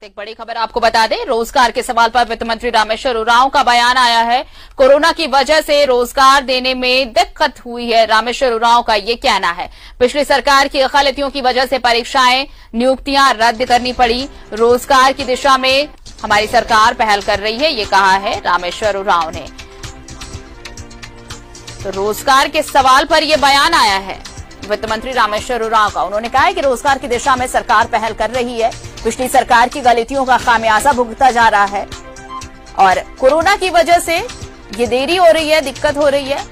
एक बड़ी खबर आपको बता दें, रोजगार के सवाल पर वित्त मंत्री रामेश्वर उरांव का बयान आया है। कोरोना की वजह से रोजगार देने में दिक्कत हुई है, रामेश्वर उरांव का ये कहना है। पिछली सरकार की गलतियों की वजह से परीक्षाएं, नियुक्तियां रद्द करनी पड़ी। रोजगार की दिशा में हमारी सरकार पहल कर रही है, ये कहा है रामेश्वर उरांव ने। तो रोजगार के सवाल पर यह बयान आया है वित्त मंत्री रामेश्वर उरांव का। उन्होंने कहा है कि रोजगार की दिशा में सरकार पहल कर रही है। पिछली सरकार की गलतियों का खामियाजा भुगता जा रहा है और कोरोना की वजह से ये देरी हो रही है, दिक्कत हो रही है।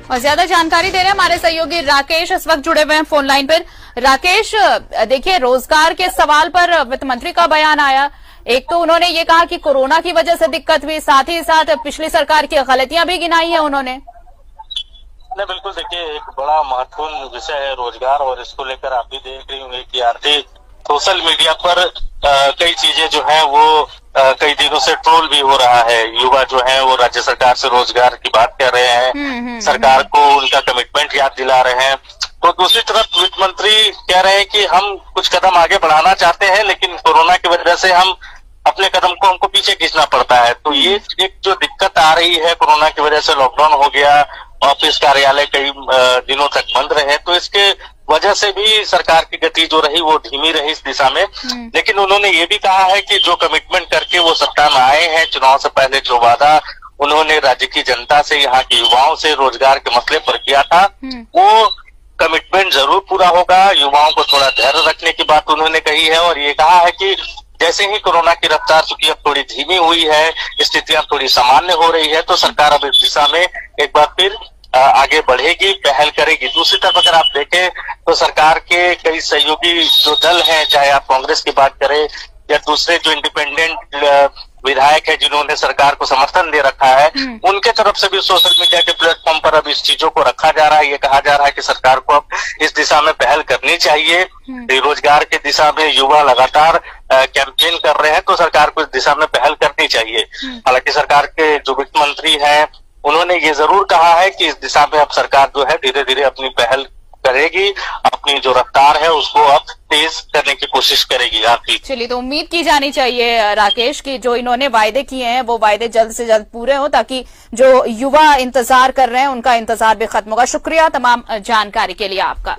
और ज्यादा जानकारी दे रहे हैं हमारे सहयोगी राकेश, इस वक्त जुड़े हुए हैं फोन लाइन पर। राकेश, देखिए, रोजगार के सवाल पर वित्त मंत्री का बयान आया। एक तो उन्होंने ये कहा कि कोरोना की वजह से दिक्कत हुई, साथ ही साथ पिछली सरकार की गलतियां भी गिनाई है उन्होंने। नहीं, बिल्कुल। देखिए, एक बड़ा महत्वपूर्ण विषय है रोजगार, और इसको लेकर आप भी देख रही होंगे कि आरती सोशल मीडिया पर कई चीजें जो है वो कई दिनों से ट्रोल भी हो रहा है। युवा जो है वो राज्य सरकार से रोजगार की बात कर रहे हैं, सरकार को उनका कमिटमेंट याद दिला रहे हैं। तो दूसरी तरफ वित्त मंत्री कह रहे हैं कि हम कुछ कदम आगे बढ़ाना चाहते हैं, लेकिन कोरोना की वजह से हम अपने कदम को हमको पीछे खींचना पड़ता है। तो ये एक जो दिक्कत आ रही है, कोरोना की वजह से लॉकडाउन हो गया, ऑफिस कार्यालय कई दिनों तक बंद रहे, तो इसके वजह से भी सरकार की गति जो रही वो धीमी रही इस दिशा में। लेकिन उन्होंने ये भी कहा है कि जो कमिटमेंट करके वो सत्ता में आए हैं, चुनाव से पहले जो वादा उन्होंने राज्य की जनता से, यहाँ के युवाओं से रोजगार के मसले पर किया था, वो कमिटमेंट जरूर पूरा होगा। युवाओं को थोड़ा धैर्य रखने की बात उन्होंने कही है, और ये कहा है कि जैसे ही कोरोना की रफ्तार चूंकि अब थोड़ी धीमी हुई है, स्थितियां थोड़ी सामान्य हो रही है, तो सरकार अब इस दिशा में एक बार फिर आगे बढ़ेगी, पहल करेगी। दूसरी तरफ अगर आप देखें तो सरकार के कई सहयोगी जो दल हैं, चाहे आप कांग्रेस की बात करें या दूसरे जो इंडिपेंडेंट विधायक है जिन्होंने सरकार को समर्थन दे रखा है, उनके तरफ से भी सोशल मीडिया के प्लेटफॉर्म पर अब इस चीजों को रखा जा रहा है। ये कहा जा रहा है कि सरकार को अब इस दिशा में पहल करनी चाहिए। रोजगार की दिशा में युवा लगातार कैंपेन कर रहे हैं, तो सरकार को इस दिशा में पहल करनी चाहिए। हालांकि सरकार के जो वित्त मंत्री हैं उन्होंने ये जरूर कहा है कि इस दिशा में अब सरकार जो है धीरे धीरे अपनी पहल करेगी, अपनी जो रफ्तार है उसको अब तेज करने की कोशिश करेगी। आपकी चलिए, तो उम्मीद की जानी चाहिए राकेश कि जो इन्होंने वायदे किए हैं वो वायदे जल्द से जल्द पूरे हों, ताकि जो युवा इंतजार कर रहे हैं उनका इंतजार भी खत्म होगा। शुक्रिया तमाम जानकारी के लिए आपका।